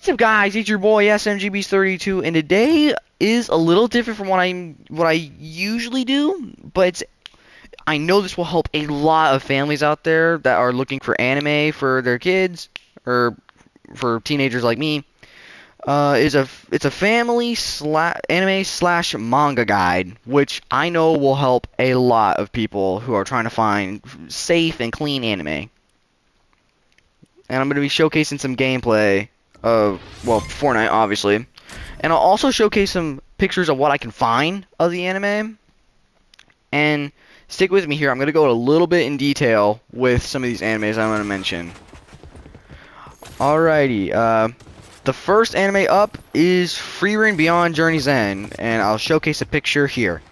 What's up, guys? It's your boy SMGB32, and today is a little different from what I usually do, but I know this will help a lot of families out there that are looking for anime for their kids or for teenagers like me. It's a anime slash manga guide, which I know will help a lot of people who are trying to find safe and clean anime. And I'm going to be showcasing some gameplay of, well, Fortnite, obviously. And I'll also showcase some pictures of what I can find of the anime. And stick with me here. I'm going to go a little bit in detail with some of these animes I'm going to mention. Alrighty. The first anime up is Frieren Beyond Journey's End. And I'll showcase a picture here.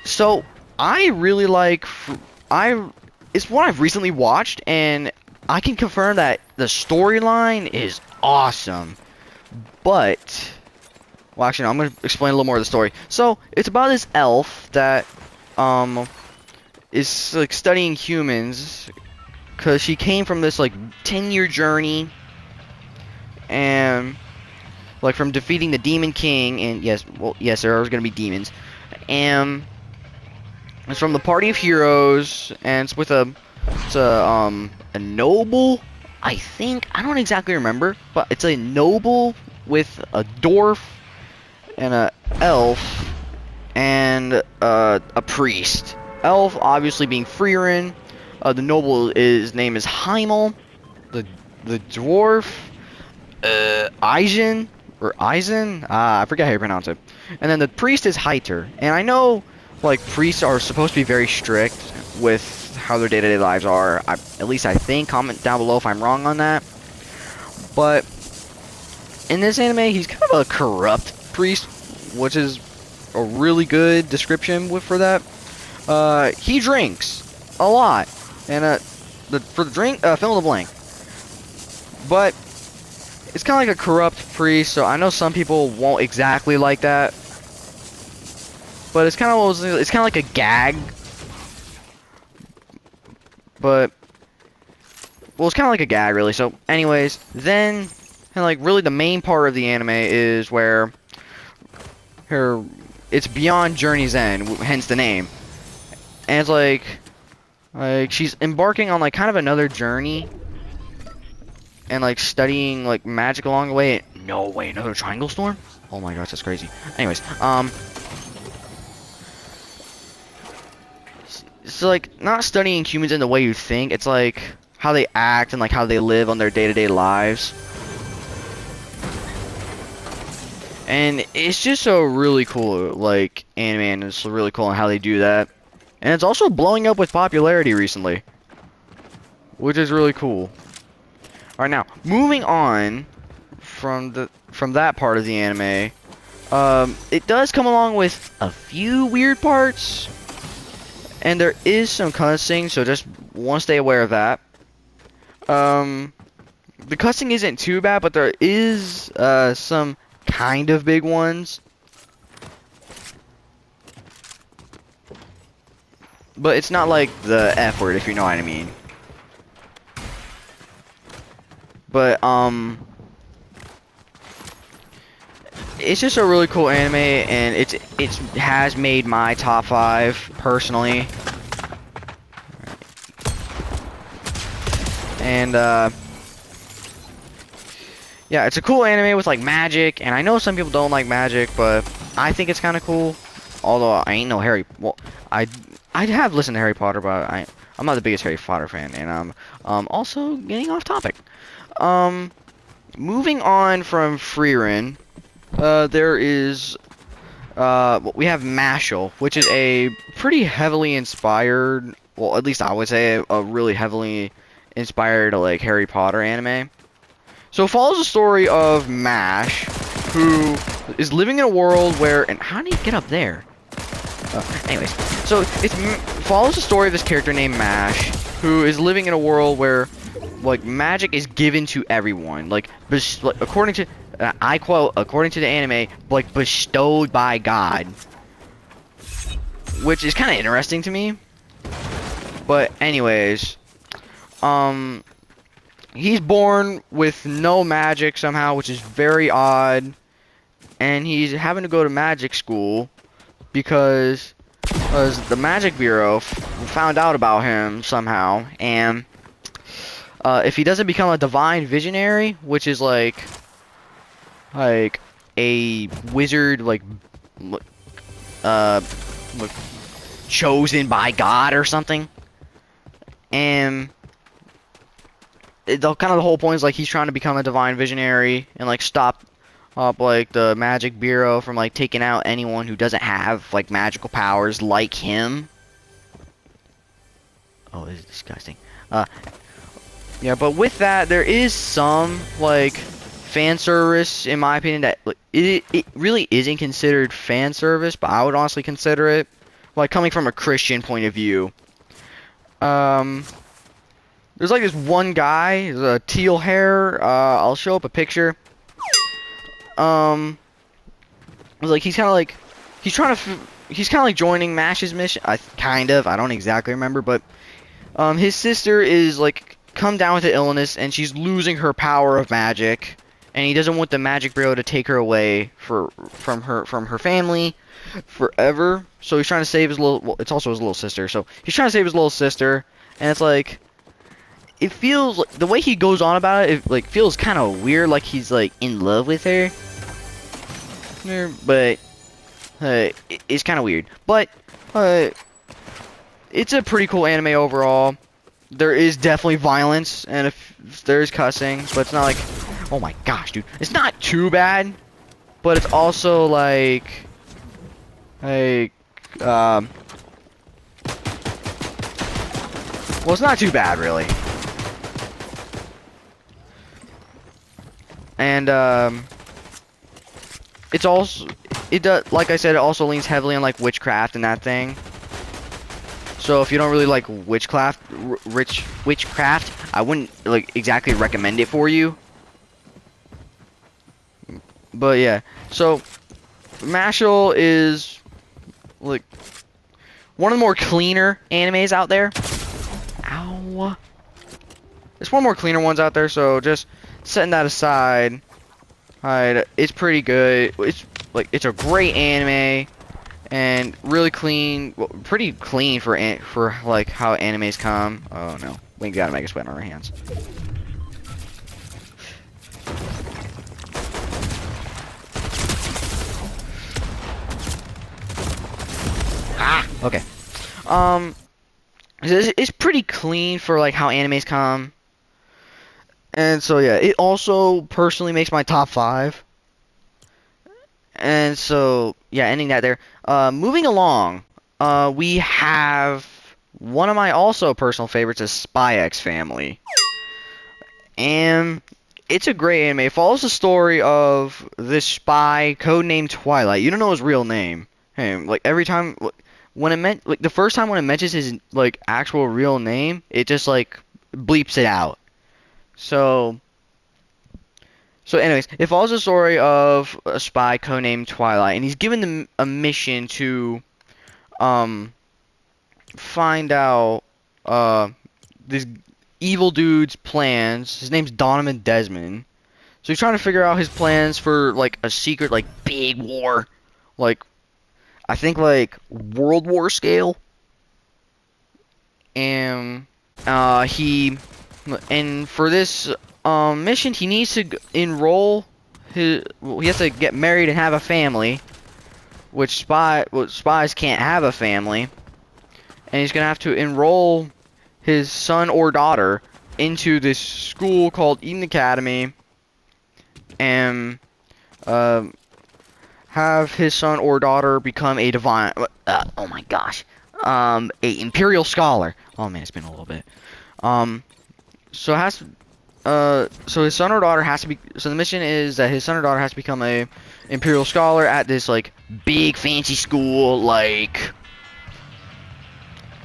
So, I really like... It's one I've recently watched, and I can confirm that the storyline is awesome. But, well, actually, no, I'm going to explain a little more of the story. So, it's about this elf that, is, like, studying humans, because she came from this, like, 10-year journey, and, like, from defeating the Demon King, and, yes, there are going to be demons, and it's from the party of heroes, and it's with a noble, I think. I don't exactly remember, but it's a noble with a dwarf and a elf and a priest. Elf obviously being Frieren. The noble his name is Heimel. The dwarf Eisen or Eisen. I forget how you pronounce it. And then the priest is Heiter. And I know, like, priests are supposed to be very strict with how their day-to-day lives are. At least I think. Comment down below if I'm wrong on that. But in this anime, he's kind of a corrupt priest, which is a really good description for that. He drinks a lot, and for the drink, fill in the blank. But it's kind of like a corrupt priest, so I know some people won't exactly like that. But it's kind of like a gag. But, well, it's kind of like a gag, really. So, anyways, then, and like, really the main part of the anime is where it's Beyond Journey's End, hence the name. And it's like she's embarking on, like, kind of another journey. And, like, studying, like, magic along the way. No way, another triangle storm? Oh my gosh, that's crazy. Anyways, so, like, not studying humans in the way you think. It's, like, how they act and, like, how they live on their day-to-day lives. And it's just so really cool, like, anime, and it's really cool on how they do that. And it's also blowing up with popularity recently, which is really cool. Alright, now, moving on from that part of the anime, it does come along with a few weird parts. And there is some cussing, so just want to stay aware of that. The cussing isn't too bad, but there is some kind of big ones. But it's not like the F word, if you know what I mean. But, it's just a really cool anime, and it has made my top 5 personally. And yeah, it's a cool anime with, like, magic, and I know some people don't like magic, but I think it's kind of cool. Although I ain't no I have listened to Harry Potter, but I'm not the biggest Harry Potter fan, and I'm also getting off topic. Moving on from Frieren. There is, we have Mashal, which is a pretty heavily inspired, well, at least I would say, a really heavily inspired, like, Harry Potter anime. So it follows the story of Mash, who is living in a world where, and how do you get up there? Anyways, so it follows the story of this character named Mash, who is living in a world where, like, magic is given to everyone, like according to, I quote, according to the anime, like, bestowed by God. Which is kind of interesting to me. But anyways, he's born with no magic somehow, which is very odd. And he's having to go to magic school because the Magic Bureau found out about him somehow. And if he doesn't become a divine visionary, which is like a wizard, like chosen by God or something, and kind of the whole point is like he's trying to become a divine visionary and like stop up like the Magic Bureau from like taking out anyone who doesn't have like magical powers like him. Oh, this is disgusting. Yeah, but with that, there is some like fan service in my opinion that like, it really isn't considered fan service, but I would honestly consider it, like coming from a Christian point of view. There's like this one guy, a teal hair. I'll show up a picture. Like he's kind of like he's kind of like joining Mash's mission. I don't exactly remember, but his sister is like come down with an illness and she's losing her power of magic, and he doesn't want the Magic Bureau to take her away from her family forever. So he's trying to save his little. Well, it's also his little sister. So he's trying to save his little sister, and it's like. It feels like the way he goes on about it, like feels kind of weird, like he's like in love with her. But it's kind of weird. But it's a pretty cool anime overall. There is definitely violence and if there's cussing, but it's not like, oh my gosh, dude, it's not too bad. But it's also like well, it's not too bad really. And it's also like I said, it also leans heavily on like witchcraft and that thing. So if you don't really like witchcraft, I wouldn't like exactly recommend it for you. But yeah, so Mashle is like one of the more cleaner animes out there. Ow. There's one more cleaner ones out there, so just setting that aside, it's pretty good. It's a great anime and really clean, well, pretty clean for like how animes come. Oh no, we gotta make a sweat on our hands. Okay. It's pretty clean for like how animes come. And so yeah, it also personally makes my top 5. And so yeah, ending that there. Moving along, we have one of my also personal favorites is Spy X Family. And it's a great anime. It follows the story of this spy codenamed Twilight. You don't know his real name. Hey, like every time when it meant like the first time when it mentions his like actual real name, it just like bleeps it out. So anyways, it follows the story of a spy codenamed Twilight, and he's given a mission to find out this evil dude's plans. His name's Donovan Desmond. So he's trying to figure out his plans for like a secret like big war, like I think like World War scale. And and for this mission, he needs to enroll he has to get married and have a family, which spies can't have a family, and he's gonna have to enroll his son or daughter into this school called Eden Academy, and have his son or daughter become a divine. Oh my gosh, a imperial scholar. Oh man, it's been a little bit. So it has to, so his son or daughter has to be. So the mission is that his son or daughter has to become a imperial scholar at this like big fancy school, like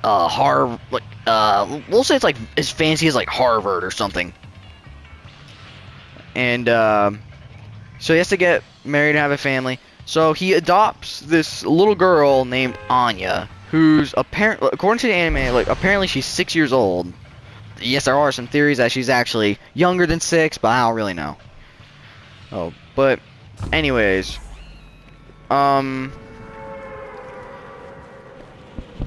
Harvard. Like we'll say it's like as fancy as like Harvard or something. And so he has to get married and have a family. So he adopts this little girl named Anya, who's apparently, according to the anime, like apparently she's 6 years old. yes, there are some theories that she's actually younger than 6, but I don't really know. Oh, but anyways,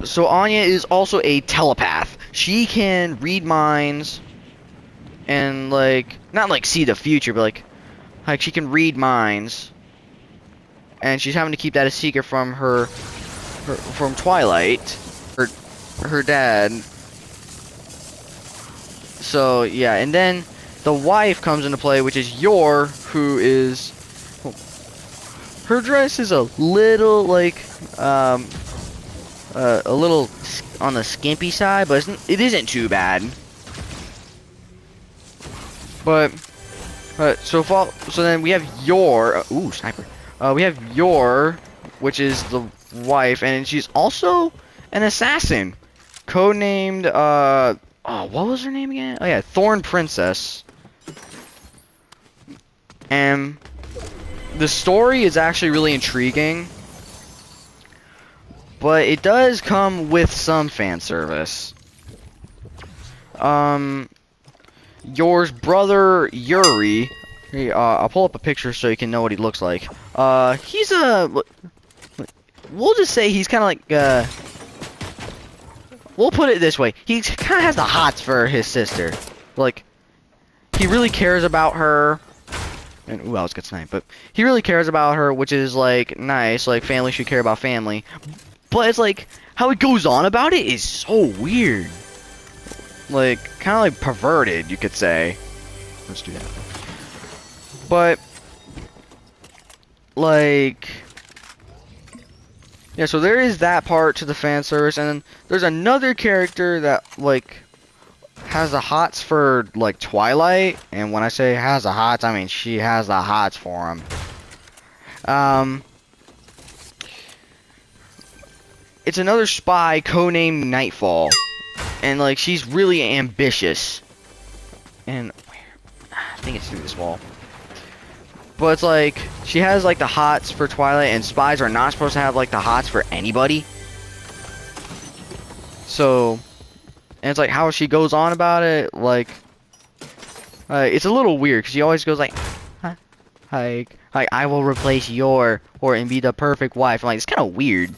so Anya is also a telepath. She can read minds and like not like see the future, but like she can read minds. And she's having to keep that a secret from from Twilight, her dad. So yeah, and then the wife comes into play, which is Yor, who is her dress is a little like a little on the skimpy side, but it isn't too bad. But so then we have Yor. Ooh, sniper. We have Yor, which is the wife, and she's also an assassin, codenamed oh, what was her name again? Oh yeah, Thorn Princess. And the story is actually really intriguing, but it does come with some fan service. Yor's brother Yuri. Hey, I'll pull up a picture so you can know what he looks like. He's we'll just say he's kind of like we'll put it this way. He kind of has the hots for his sister. Like, he really cares about her. And ooh, I was good tonight, but he really cares about her, which is like nice. Like, family should care about family. But it's like how he goes on about it is so weird. Like, kind of like perverted, you could say. Let's do that. But like, yeah, so there is that part to the fan service, and then there's another character that like has the hots for like Twilight, and when I say has the hots, I mean she has the hots for him. It's another spy codenamed Nightfall, and like she's really ambitious, and I think it's through this wall. But it's like, she has like the hots for Twilight, and spies are not supposed to have like the hots for anybody. So, and it's like how she goes on about it, like, it's a little weird, because she always goes like, I will replace your, and be the perfect wife. I'm like, it's kind of weird.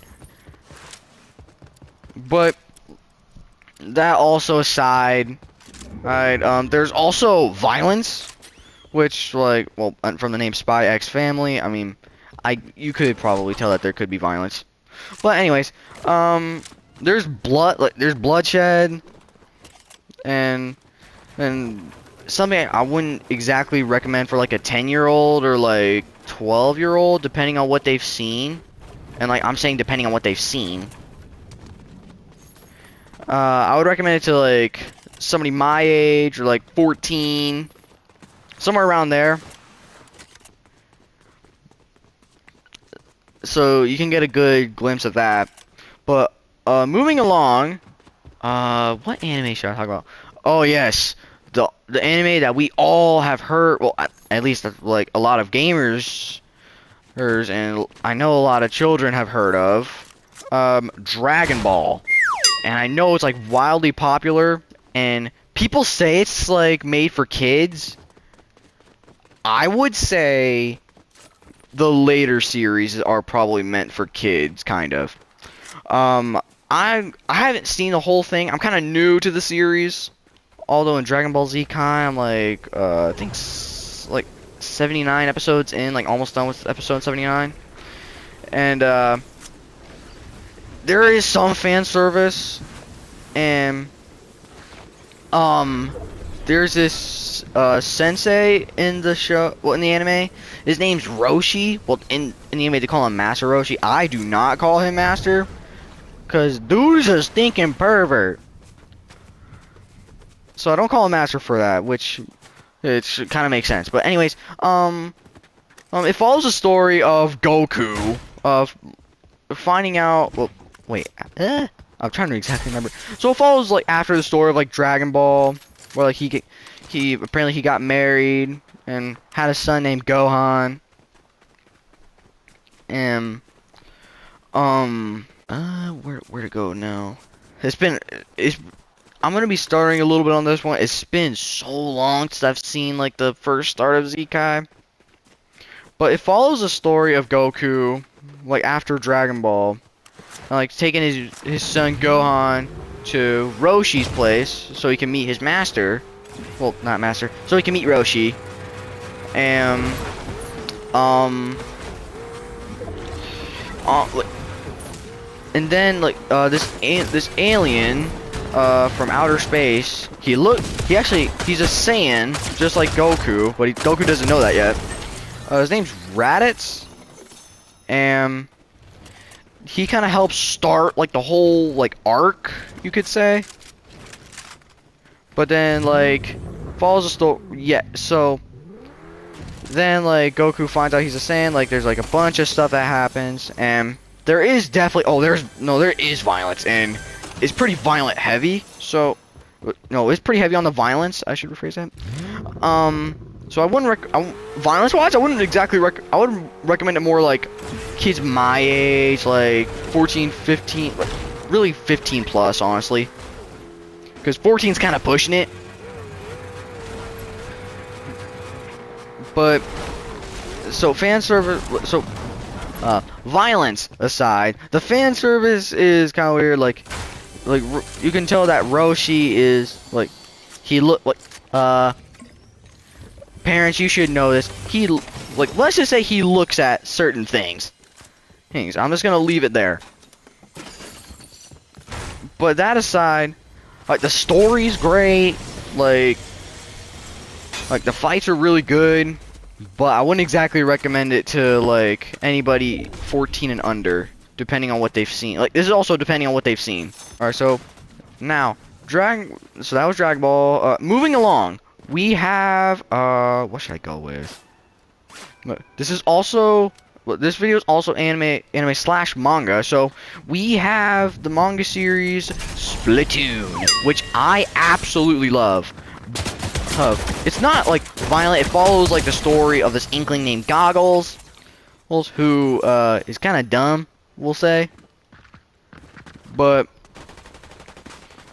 But, that also aside, right, there's also violence. Which, like, well, from the name Spy X Family, I mean, you could probably tell that there could be violence. But anyways, there's blood, like, there's bloodshed, and something I wouldn't exactly recommend for like a 10-year-old or like 12-year-old, depending on what they've seen. And like, I'm saying depending on what they've seen. I would recommend it to like somebody my age or like 14. Somewhere around there. So you can get a good glimpse of that. But moving along, what anime should I talk about? Oh yes, the anime that we all have heard, well, at least like a lot of gamers, and I know a lot of children have heard of, Dragon Ball. And I know it's like wildly popular, and people say it's like made for kids. I would say the later series are probably meant for kids, kind of. I haven't seen the whole thing. I'm kind of new to the series. Although in Dragon Ball Z Kai, I'm like, I think like 79 episodes in, like almost done with episode 79. And there is some fan service, and there's this sensei in the show, well, in the anime. His name's Roshi. Well, in the anime they call him Master Roshi. I do not call him Master, cause dude's a stinking pervert. So I don't call him Master for that, which it kind of makes sense. But anyways, it follows the story of Goku, of finding out. Well, wait, I'm trying to exactly remember. So it follows like after the story of like Dragon Ball, where like he apparently got married and had a son named Gohan. And where to go now? I'm gonna be starting a little bit on this one. It's been so long since I've seen like the first start of Zekai, but it follows the story of Goku, like after Dragon Ball, and, like taking his son Gohan to Roshi's place so he can meet his master. Well, not master, so he can meet Roshi, and like, and then like this alien from outer space. He's a Saiyan, just like Goku, but Goku doesn't know that yet. His name's Raditz, and he kind of helps start like the whole like arc, you could say. But then like follows the story. Yeah, so then like Goku finds out he's a Saiyan. Like there's like a bunch of stuff that happens, and there is definitely there is violence, and it's pretty violent heavy. So no, it's pretty heavy on the violence. I should rephrase that. So I wouldn't violence wise, I wouldn't exactly I would recommend it more like kids my age, like 14, 15, really 15 plus, honestly. Because 14's kind of pushing it. But so fan service, so violence aside, the fan service is kind of weird. Like you can tell that Roshi is like parents, you should know this. Let's just say he looks at certain things. I'm just gonna leave it there. But that aside, like the story's great. Like the fights are really good. But I wouldn't exactly recommend it to like anybody 14 and under, depending on what they've seen. Like this is also depending on what they've seen. All right, so now so that was Dragon Ball. Moving along. We have, what should I go with? This video is also anime slash manga, so we have the manga series Splatoon, which I absolutely love. It's not, like, violent. It follows, like, the story of this inkling named Goggles, who, is kind of dumb, we'll say. But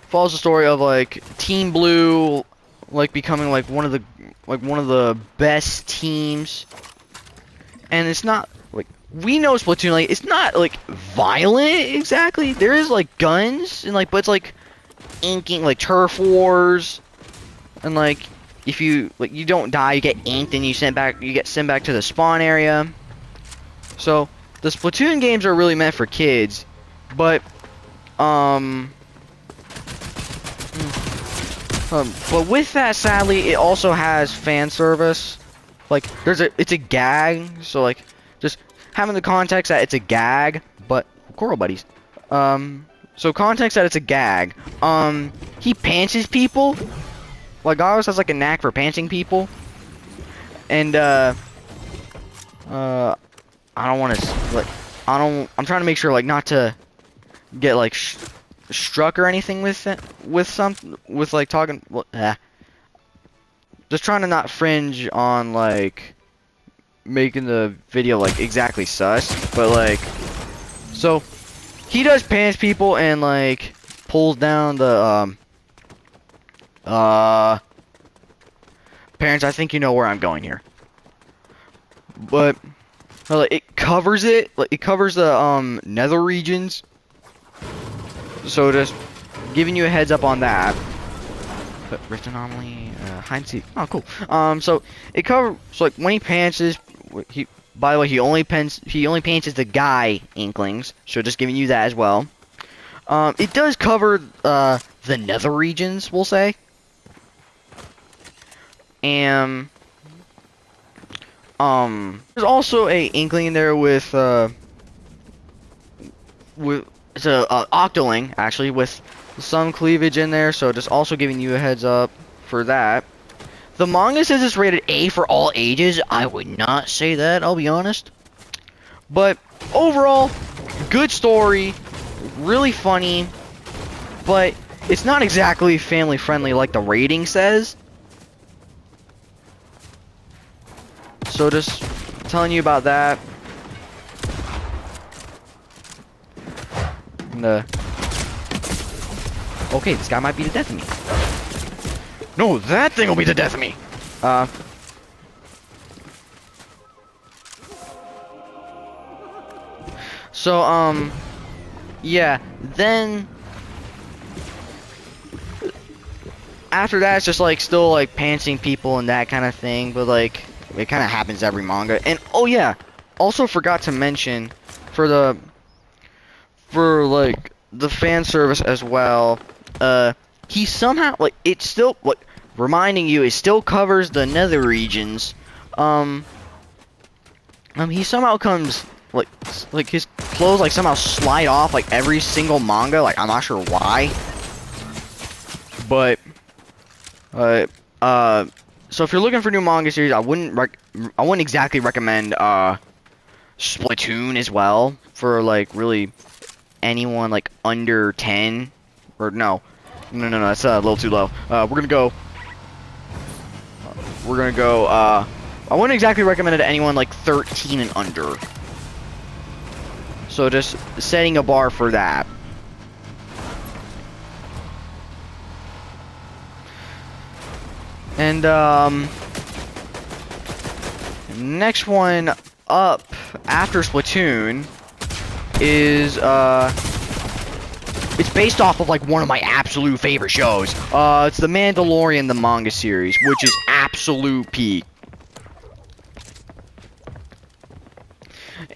follows the story of, like, Team Blue, like becoming like one of the best teams, and it's not like we know Splatoon, like it's not like violent exactly. There is like guns and like, but it's like inking, like turf wars, and like if you you don't die, you get inked and you get sent back to the spawn area. So the Splatoon games are really meant for kids, but but with that, sadly, it also has fan service. Like, it's a gag, so like, just having the context that it's a gag, but Coral Buddies. So context that it's a gag. He pantses people. Like, Goggles has like a knack for pantsing people, and I don't want to like, I'm trying to make sure like not to get like struck or anything with it, with like talking, just trying to not fringe on like making the video like exactly sus, but like, so he does pants people and like pulls down the parents, I think you know where I'm going here, but it covers the nether regions. So just giving you a heads up on that. But Rift Anomaly, hide and seek. Oh, cool. So it covers. So like when he pantses, by the way, he only pantses the guy inklings. So just giving you that as well. It does cover the nether regions, we'll say. And there's also a inkling in there with it's a Octoling, actually, with some cleavage in there, so just also giving you a heads up for that. The manga says it's rated A for all ages. I would not say that, I'll be honest. But overall, good story, really funny, but it's not exactly family friendly like the rating says. So just telling you about that. Okay, this guy might be the death of me. No, that thing will be the death of me. So, yeah, then after that, it's just like still like pantsing people and that kind of thing, but like it kind of happens every manga. And oh yeah, also forgot to mention for like the fan service as well. He somehow like it's still like reminding you it still covers the nether regions. He somehow comes like his clothes like somehow slide off like every single manga. Like I'm not sure why, but so if you're looking for new manga series, I wouldn't exactly recommend Splatoon as well for like really anyone like under 10 or no, that's a little too low. We're gonna go. I wouldn't exactly recommend it to anyone like 13 and under. So just setting a bar for that. And next one up after Splatoon is it's based off of like one of my absolute favorite shows. It's The Mandalorian, the manga series, which is absolute peak.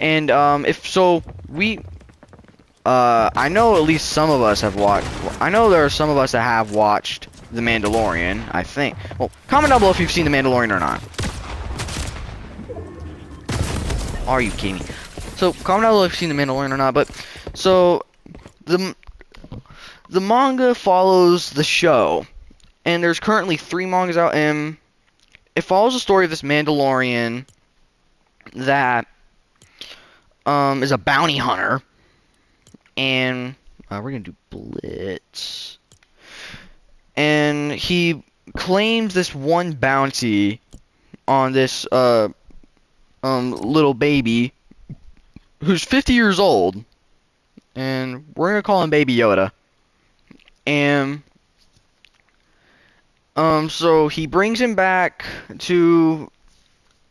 And if so, I know at least some of us have watched. I know there are some of us that have watched The Mandalorian. I think. Well, comment down below if you've seen The Mandalorian or not. Are you kidding me? So comment down below if you've seen The Mandalorian or not. But so the manga follows the show, and there's currently 3 mangas out, and it follows the story of this Mandalorian that is a bounty hunter, and we're gonna do Blitz, and he claims this one bounty on this little baby who's 50 years old, and we're gonna call him Baby Yoda. And so he brings him back to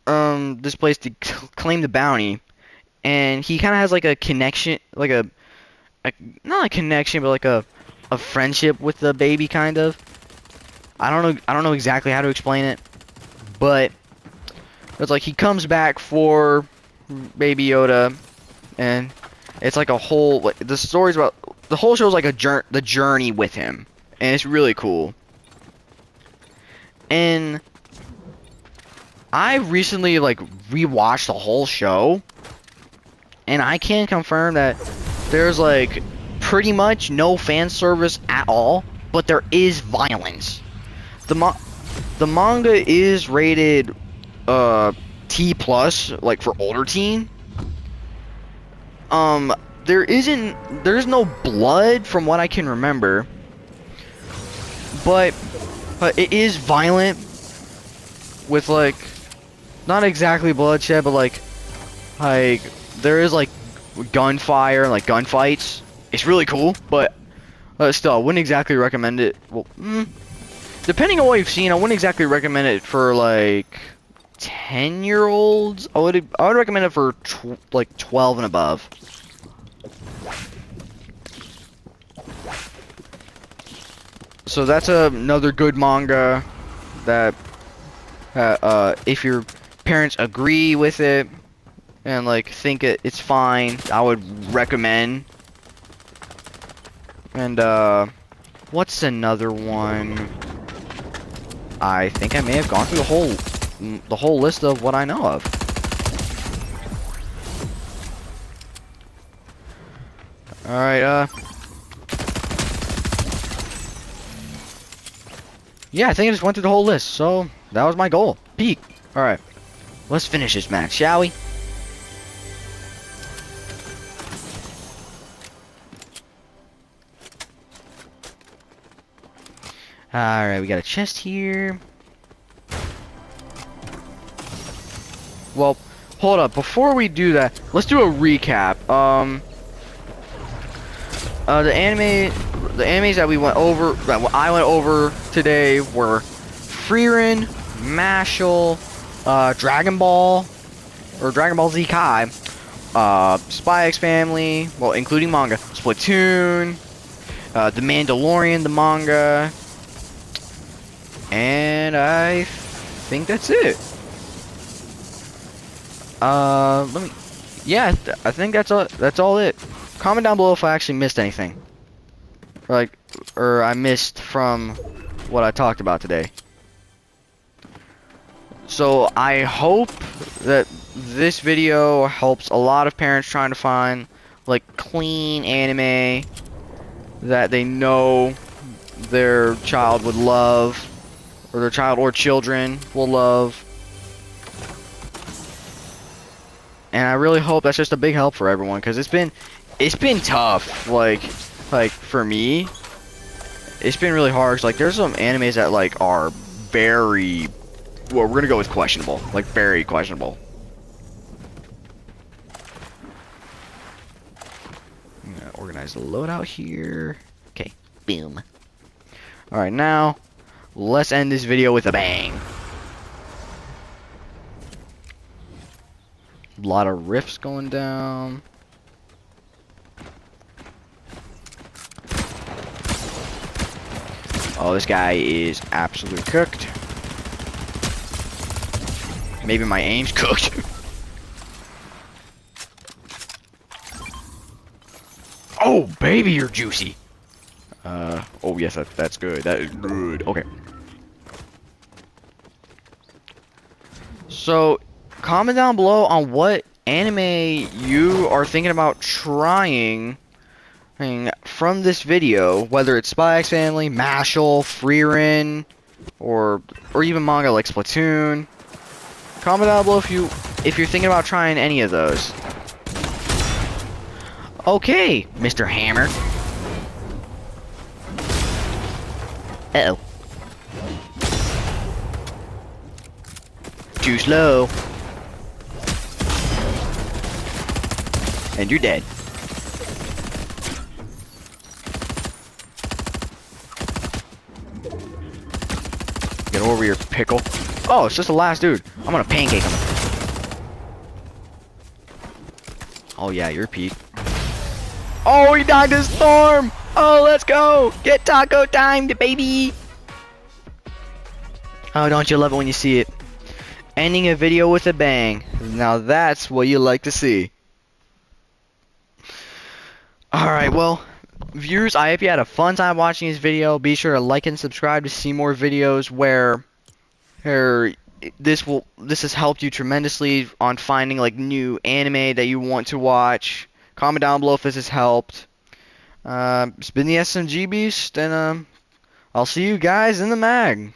this place to claim the bounty, and he kind of has like a connection, like a not a connection, but like a friendship with the baby, kind of. I don't know exactly how to explain it, but it's like he comes back for Baby Yoda, and it's like a whole like the story's about the whole show's like the journey with him, and it's really cool. And I recently like rewatched the whole show, and I can confirm that there's like pretty much no fan service at all, but there is violence. The manga is rated T+, like for older teen. There's no blood from what I can remember, but it is violent with like not exactly bloodshed, but like there is like gunfire and like gunfights. It's really cool, but still, I wouldn't exactly recommend it. Well, depending on what you've seen, I wouldn't exactly recommend it for like 10-year-olds. I would recommend it for like 12 and above. So that's another good manga that if your parents agree with it and like think it's fine, I would recommend. And what's another one? I think I may have gone through the whole list of what I know of. All right, yeah, I think I just went through the whole list, so that was my goal. Peak. All right, let's finish this match, shall we? Alright, we got a chest here. Well, hold up. Before we do that, let's do a recap. The anime the animes that I went over today were Frieren, Mashal, Dragon Ball, or Dragon Ball Z Kai, Spy X Family, well, including manga, Splatoon, The Mandalorian, the manga, and I think that's it. Yeah, I think that's all. That's all it. Comment down below if I actually missed anything, or I missed from what I talked about today. So I hope that this video helps a lot of parents trying to find like clean anime that they know their child would love, or their child or children will love. And I really hope that's just a big help for everyone, because it's been tough. Like for me, it's been really hard. 'Cause, like, there's some animes that like are very, well, we're gonna go with questionable, like very questionable. I'm gonna organize the loadout here. Okay, boom. All right, now let's end this video with a bang. A lot of riffs going down. Oh, this guy is absolutely cooked. Maybe my aim's cooked. Oh, baby, you're juicy. Oh yes, that's good. That is good. Okay. So, comment down below on what anime you are thinking about trying from this video, whether it's Spy X Family, Mashal, Frieren, or even manga like Splatoon. Comment down below if you're thinking about trying any of those. Okay, Mr. Hammer. Uh-oh. Too slow. And you're dead. Get over your pickle. Oh, it's just the last dude. I'm gonna pancake him. Oh yeah, you're Pete. Oh, he died to storm! Oh, let's go! Get taco time, baby! Oh, don't you love it when you see it? Ending a video with a bang. Now that's what you like to see. Alright, well, viewers, I hope you had a fun time watching this video. Be sure to like and subscribe to see more videos where this has helped you tremendously on finding like new anime that you want to watch. Comment down below if this has helped. It's been the SMG Beast, and I'll see you guys in the mag.